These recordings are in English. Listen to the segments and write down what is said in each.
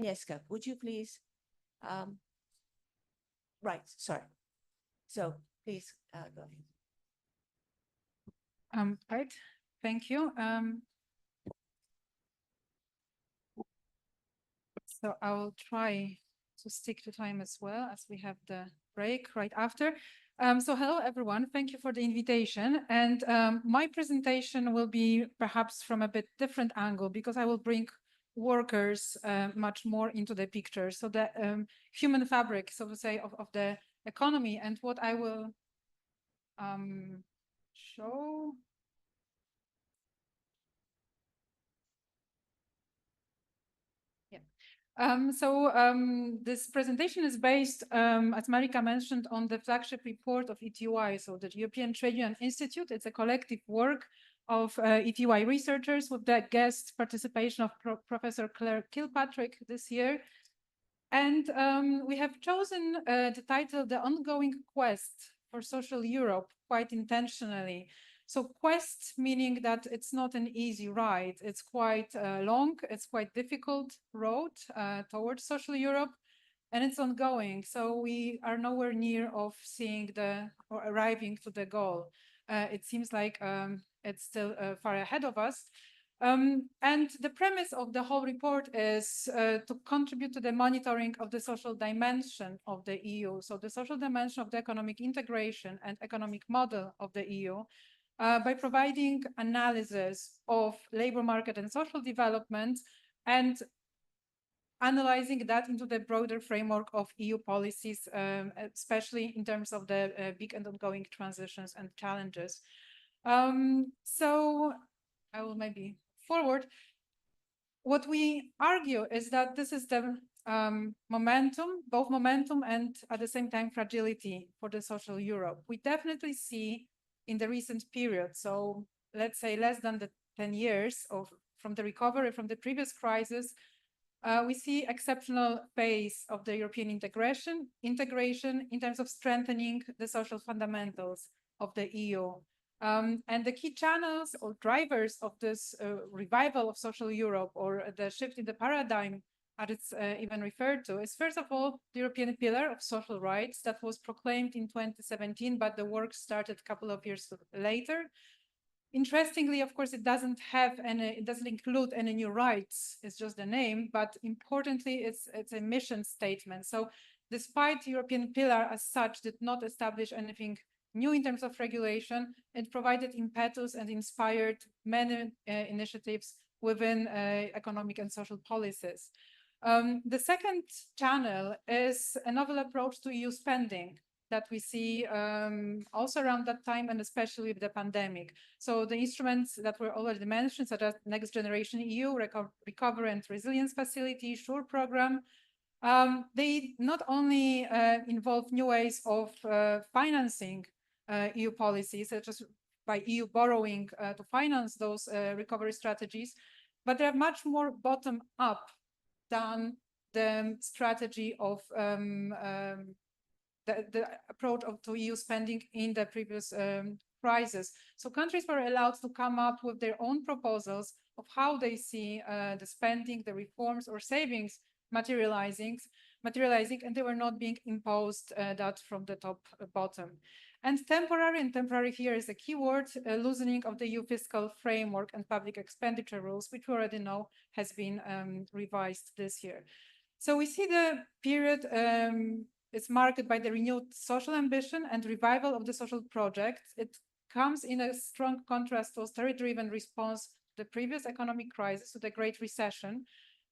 Agnieszka, would you please? Right, sorry. So please go ahead. Right, thank you. So I will try to stick to time as well, as we have the break right after. So hello, everyone. Thank you for the invitation. And my presentation will be perhaps from a bit different angle, because I will bring workers much more into the picture. So the human fabric, so to say, of the economy, and what I will show. This presentation is based, as Marika mentioned, on the flagship report of ETY, so the European Trade Union Institute. It's a collective work of ETY researchers with the guest participation of Professor Claire Kilpatrick this year. And we have chosen the title, The Ongoing Quest for Social Europe, quite intentionally. So quest meaning that it's not an easy ride. It's quite long, it's quite difficult road towards social Europe, and it's ongoing. So we are nowhere near of seeing or arriving to the goal. It seems like it's still far ahead of us. And the premise of the whole report is to contribute to the monitoring of the social dimension of the EU. So the social dimension of the economic integration and economic model of the EU, by providing analysis of labor market and social development and analyzing that into the broader framework of EU policies, especially in terms of the big and ongoing transitions and challenges. So I will maybe forward. What we argue is that this is the momentum, both momentum and at the same time fragility for the social Europe. We definitely see in the recent period, so let's say less than the 10 years from the recovery from the previous crisis, we see exceptional pace of the European integration in terms of strengthening the social fundamentals of the EU. And the key channels or drivers of this revival of social Europe, or the shift in the paradigm, as it's even referred to, is first of all the European Pillar of Social Rights that was proclaimed in 2017, but the work started a couple of years later. Interestingly, of course, it doesn't include any new rights. It's just the name, but importantly, it's a mission statement. So despite European Pillar as such did not establish anything new in terms of regulation, it provided impetus and inspired many initiatives within economic and social policies. The second channel is a novel approach to EU spending that we see also around that time, and especially with the pandemic. So the instruments that were already mentioned, such as Next Generation EU, Recovery and Resilience Facility, SURE program, they not only involve new ways of financing EU policies, such as by EU borrowing to finance those recovery strategies, but they're much more bottom-up than the strategy of the approach to EU spending in the previous crisis. So countries were allowed to come up with their own proposals of how they see the spending, the reforms or savings materializing, and they were not being imposed that from the top bottom. And temporary here is a key word, loosening of the EU fiscal framework and public expenditure rules, which we already know has been revised this year. So we see the period is marked by the renewed social ambition and revival of the social project. It comes in a strong contrast to austerity-driven response to the previous economic crisis, to the Great Recession.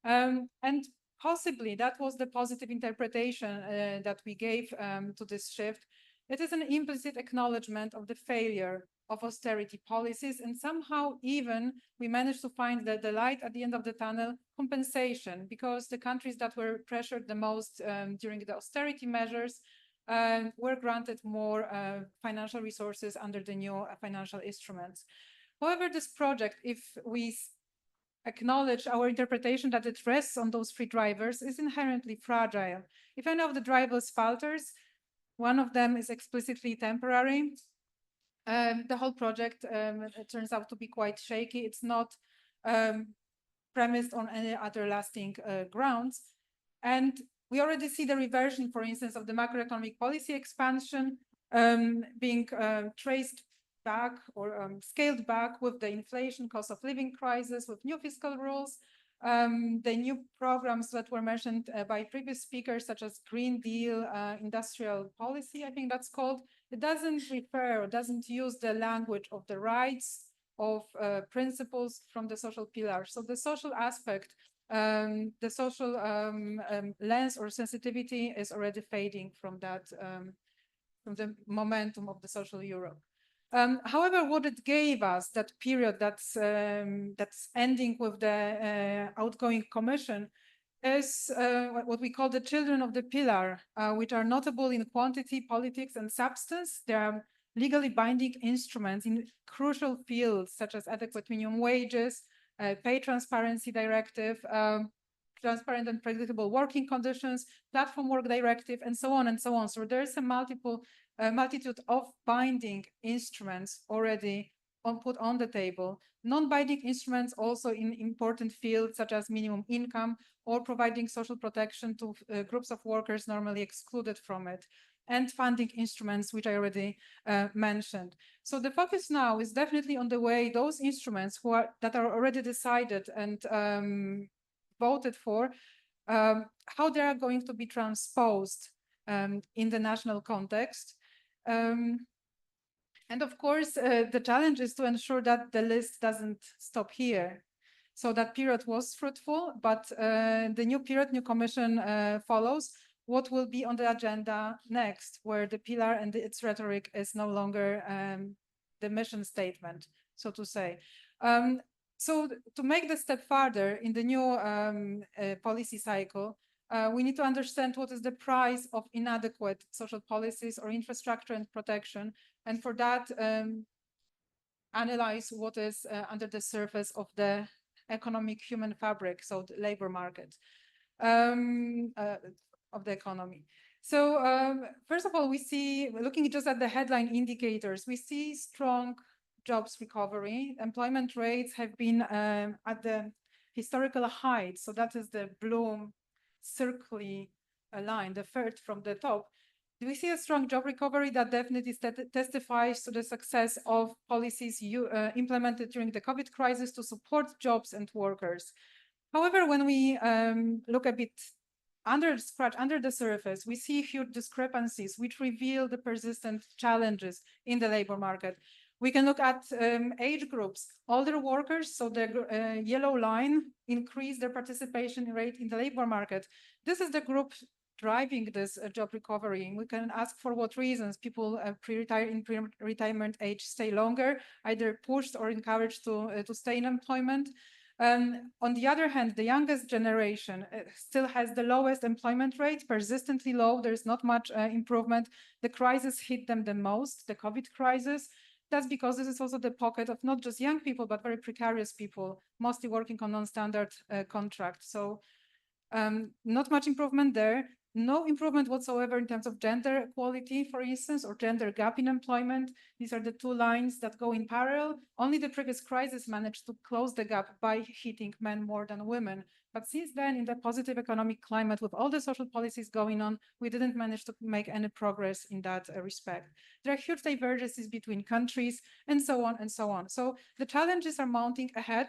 And possibly that was the positive interpretation that we gave to this shift. It is an implicit acknowledgement of the failure of austerity policies, and somehow even we managed to find the light at the end of the tunnel, compensation, because the countries that were pressured the most during the austerity measures were granted more financial resources under the new financial instruments. However, this project, if we acknowledge our interpretation that it rests on those three drivers, is inherently fragile. If any of the drivers falters, one of them is explicitly temporary. The whole project it turns out to be quite shaky. It's not premised on any other lasting grounds. And we already see the reversion, for instance, of the macroeconomic policy expansion being traced back or scaled back with the inflation, cost of living crisis, with new fiscal rules, the new programs that were mentioned by previous speakers, such as Green Deal, industrial policy, I think that's called. It doesn't refer, or doesn't use the language of the rights of principles from the social pillar. So the social aspect, the social lens or sensitivity is already fading from that, from the momentum of the social Europe. However, what it gave us, that period that's ending with the outgoing commission, is what we call the children of the pillar, which are notable in quantity, politics, and substance. They are legally binding instruments in crucial fields such as adequate minimum wages, pay transparency directive, transparent and predictable working conditions, platform work directive, and so on and so on. So there's a multitude of binding instruments already put on the table. Non-binding instruments also in important fields such as minimum income or providing social protection to groups of workers normally excluded from it, and funding instruments, which I already mentioned. So the focus now is definitely on the way those instruments that are already decided and voted for, how they are going to be transposed in the national context. And of course, the challenge is to ensure that the list doesn't stop here. So that period was fruitful, but the new period, new commission follows. What will be on the agenda next, where the pillar and its rhetoric is no longer the mission statement, so to say. So to make the step further in the new policy cycle, we need to understand what is the price of inadequate social policies or infrastructure and protection. And for that, analyze what is under the surface of the economic human fabric, so the labor market of the economy. So first of all, we see, looking just at the headline indicators, we see strong jobs recovery. Employment rates have been at the historical height. So that is the blue circly line, the third from the top. We see a strong job recovery that definitely testifies to the success of policies implemented during the COVID crisis to support jobs and workers. However, when we look a bit under the surface, we see huge discrepancies which reveal the persistent challenges in the labor market. We can look at age groups. Older workers, so the yellow line, increase their participation rate in the labor market. This is the group driving this job recovery. We can ask for what reasons people pre-retirement age stay longer, either pushed or encouraged to stay in employment. On the other hand, the youngest generation still has the lowest employment rate, persistently low. There's not much improvement. The crisis hit them the most, the COVID crisis. That's because this is also the pocket of not just young people, but very precarious people, mostly working on non-standard contracts. So not much improvement there. No improvement whatsoever in terms of gender equality, for instance, or gender gap in employment. These are the two lines that go in parallel. Only the previous crisis managed to close the gap by hitting men more than women. But since then, in the positive economic climate, with all the social policies going on, we didn't manage to make any progress in that respect. There are huge divergences between countries, and so on and so on. So the challenges are mounting ahead,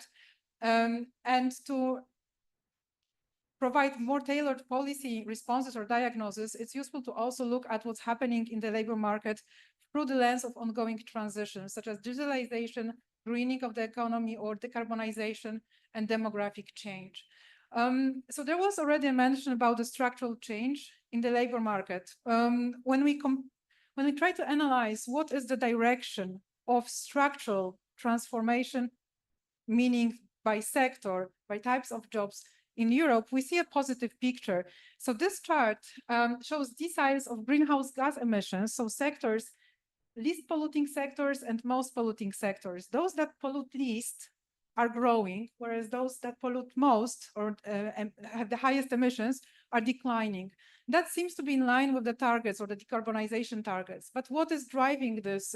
and to provide more tailored policy responses or diagnosis, it's useful to also look at what's happening in the labor market through the lens of ongoing transitions, such as digitalization, greening of the economy, or decarbonization and demographic change. So there was already a mention about the structural change in the labor market. When we try to analyze what is the direction of structural transformation, meaning by sector, by types of jobs, in Europe, we see a positive picture. So this chart shows deciles of greenhouse gas emissions, so sectors, least polluting sectors and most polluting sectors. Those that pollute least are growing, whereas those that pollute most or have the highest emissions are declining. That seems to be in line with the targets or the decarbonization targets. But what is driving this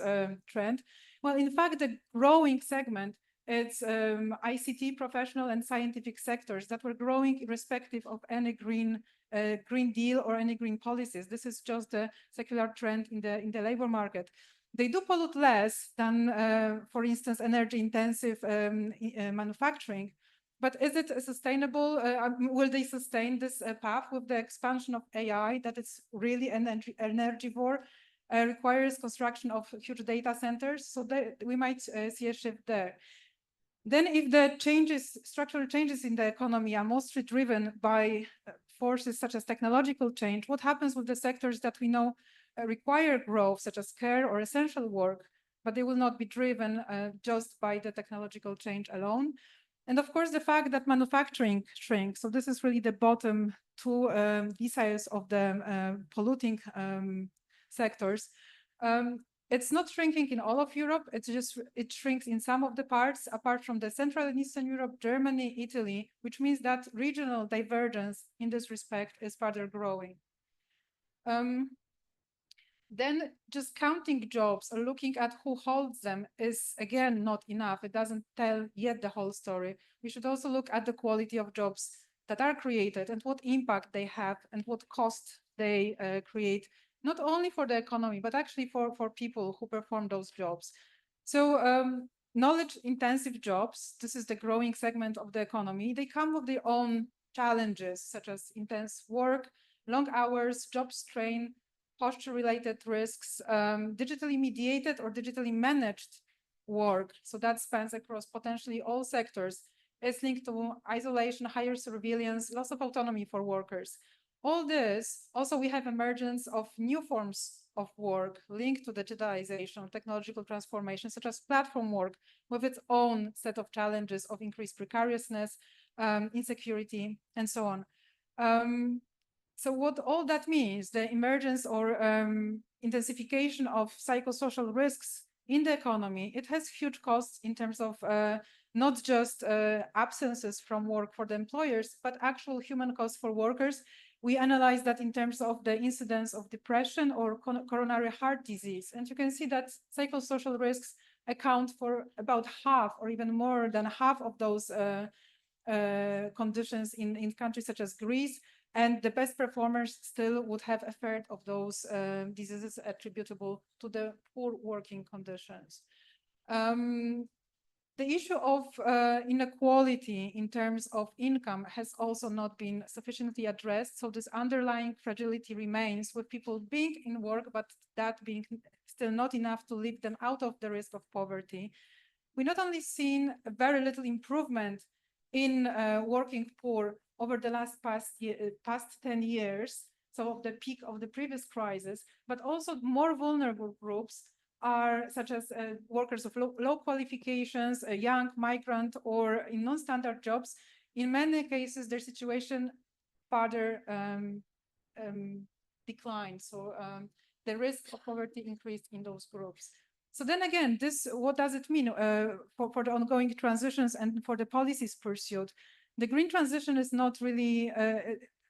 trend? Well, in fact, the growing segment it's ICT professional and scientific sectors that were growing irrespective of any Green Deal or any green policies. This is just a secular trend in the labor market. They do pollute less than, for instance, energy-intensive manufacturing. But is it sustainable? Will they sustain this path with the expansion of AI that is really an energivore, requires construction of huge data centers? So we might see a shift there. Then if the structural changes in the economy are mostly driven by forces such as technological change, what happens with the sectors that we know require growth, such as care or essential work, but they will not be driven just by the technological change alone? And of course, the fact that manufacturing shrinks. So this is really the bottom two deciles of the polluting sectors. It's not shrinking in all of Europe. It shrinks in some of the parts, apart from the Central and Eastern Europe, Germany, Italy, which means that regional divergence in this respect is further growing. Then just counting jobs or looking at who holds them is, again, not enough. It doesn't tell yet the whole story. We should also look at the quality of jobs that are created and what impact they have and what cost they create, not only for the economy, but actually for people who perform those jobs. So knowledge-intensive jobs, this is the growing segment of the economy, they come with their own challenges, such as intense work, long hours, job strain, posture-related risks, digitally mediated or digitally managed work. So that spans across potentially all sectors. It's linked to isolation, higher surveillance, loss of autonomy for workers. All this, also we have emergence of new forms of work linked to digitalization, technological transformation, such as platform work, with its own set of challenges of increased precariousness, insecurity, and so on. So what all that means, the emergence or intensification of psychosocial risks in the economy, it has huge costs in terms of not just absences from work for the employers, but actual human costs for workers. We analyze that in terms of the incidence of depression or coronary heart disease. And you can see that psychosocial risks account for about half or even more than half of those conditions in countries such as Greece. And the best performers still would have a third of those diseases attributable to the poor working conditions. The issue of inequality in terms of income has also not been sufficiently addressed. So this underlying fragility remains with people being in work, but that being still not enough to lift them out of the risk of poverty. We not only seen very little improvement in working poor over the past 10 years, so of the peak of the previous crisis, but also more vulnerable groups are such as workers of low qualifications, a young migrant, or in non-standard jobs. In many cases, their situation further declined. So the risk of poverty increased in those groups. So then again, what does it mean for the ongoing transitions and for the policies pursued? The green transition is not really,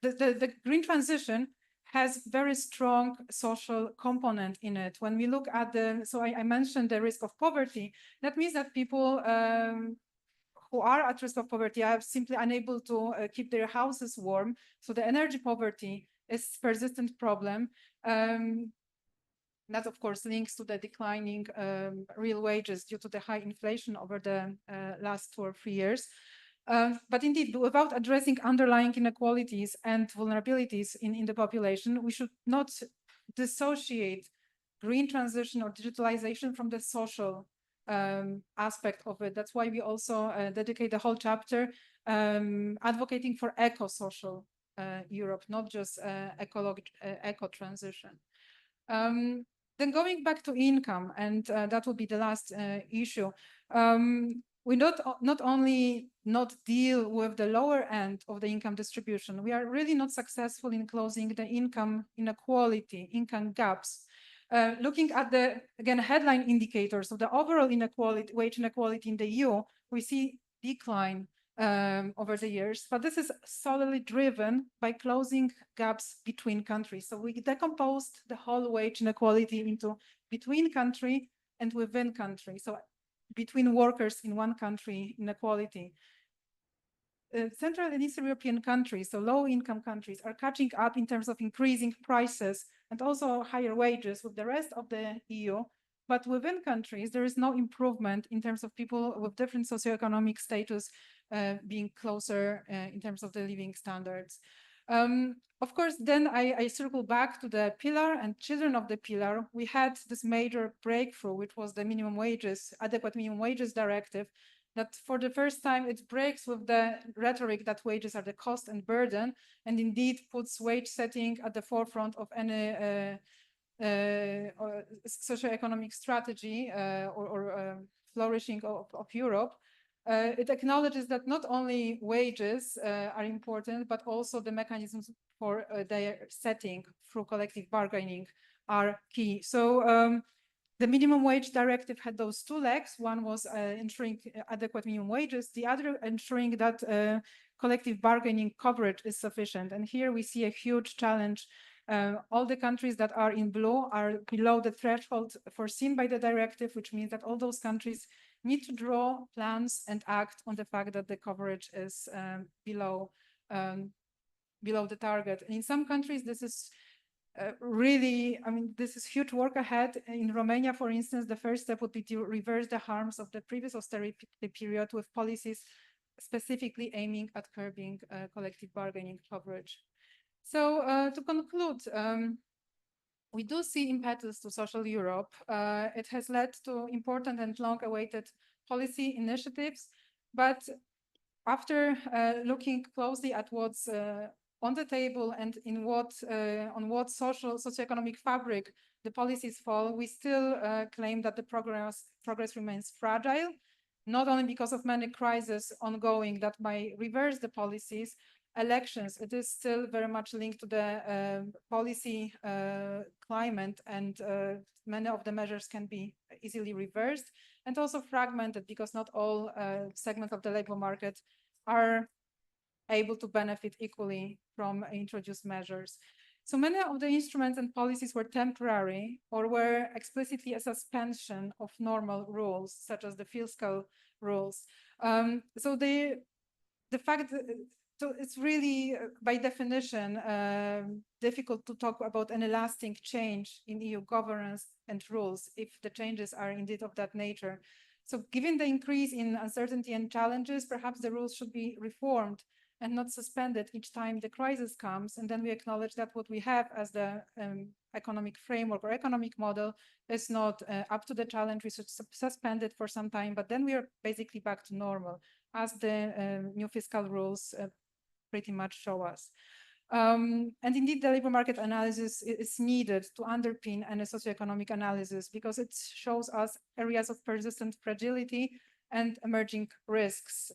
the green transition has very strong social component in it. When we look at so I mentioned the risk of poverty, that means that people who are at risk of poverty are simply unable to keep their houses warm. So the energy poverty is a persistent problem. That, of course, links to the declining real wages due to the high inflation over the last 2 or 3 years. But indeed, without addressing underlying inequalities and vulnerabilities in the population, we should not dissociate green transition or digitalization from the social aspect of it. That's why we also dedicate the whole chapter advocating for eco-social Europe, not just eco-transition. Then going back to income, and that will be the last issue. We not only not deal with the lower end of the income distribution, we are really not successful in closing the income inequality, income gaps. Looking at the, again, headline indicators of the overall inequality, wage inequality in the EU, we see decline over the years, but this is solely driven by closing gaps between countries. So we decomposed the whole wage inequality into between country and within country. So between workers in one country, inequality. Central and Eastern European countries, so low-income countries, are catching up in terms of increasing prices and also higher wages with the rest of the EU. But within countries, there is no improvement in terms of people with different socioeconomic status being closer in terms of the living standards. Of course, then I circle back to the pillar and children of the pillar. We had this major breakthrough, which was the minimum wages, adequate minimum wages directive, that for the first time it breaks with the rhetoric that wages are the cost and burden, and indeed puts wage setting at the forefront of any socioeconomic strategy or flourishing of Europe. It acknowledges that not only wages are important, but also the mechanisms for their setting through collective bargaining are key. So the minimum wage directive had those two legs. One was ensuring adequate minimum wages, the other ensuring that collective bargaining coverage is sufficient. And here we see a huge challenge. All the countries that are in blue are below the threshold foreseen by the directive, which means that all those countries need to draw plans and act on the fact that the coverage is below the target. And in some countries, this is really, I mean, this is huge work ahead. In Romania, for instance, the first step would be to reverse the harms of the previous austerity period with policies specifically aiming at curbing collective bargaining coverage. So to conclude, we do see impetus to social Europe. It has led to important and long-awaited policy initiatives, but after looking closely at what's on the table and in on what socioeconomic fabric the policies fall, we still claim that the progress remains fragile, not only because of many crises ongoing that might reverse the policies, elections, it is still very much linked to the policy climate, and many of the measures can be easily reversed, and also fragmented because not all segments of the labor market are able to benefit equally from introduced measures. So many of the instruments and policies were temporary or were explicitly a suspension of normal rules, such as the fiscal rules. So the fact that so it's really, by definition, difficult to talk about any lasting change in EU governance and rules if the changes are indeed of that nature. So given the increase in uncertainty and challenges, perhaps the rules should be reformed and not suspended each time the crisis comes. And then we acknowledge that what we have as the economic framework or economic model is not up to the challenge. We should suspend it for some time, but then we are basically back to normal as the new fiscal rules pretty much show us. And indeed, the labor market analysis is needed to underpin any socioeconomic analysis because it shows us areas of persistent fragility and emerging risks.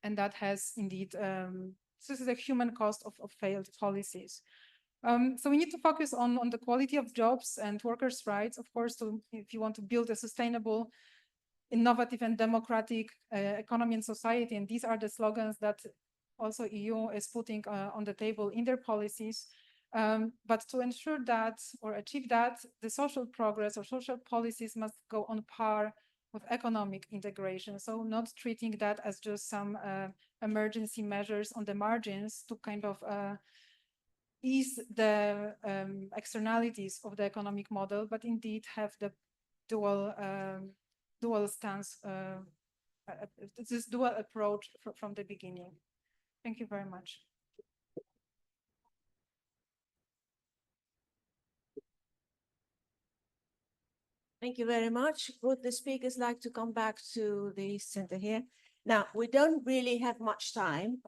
And that has indeed, this is a human cost of failed policies. So we need to focus on the quality of jobs and workers' rights, of course, if you want to build a sustainable, innovative and democratic economy and society. And these are the slogans that also EU is putting on the table in their policies. But to ensure that or achieve that, the social progress or social policies must go on par with economic integration. So not treating that as just some emergency measures on the margins to kind of ease the externalities of the economic model, but indeed have the dual stance, this dual approach from the beginning. Thank you very much. Thank you very much. Would the speakers like to come back to the center here? Now, we don't really have much time.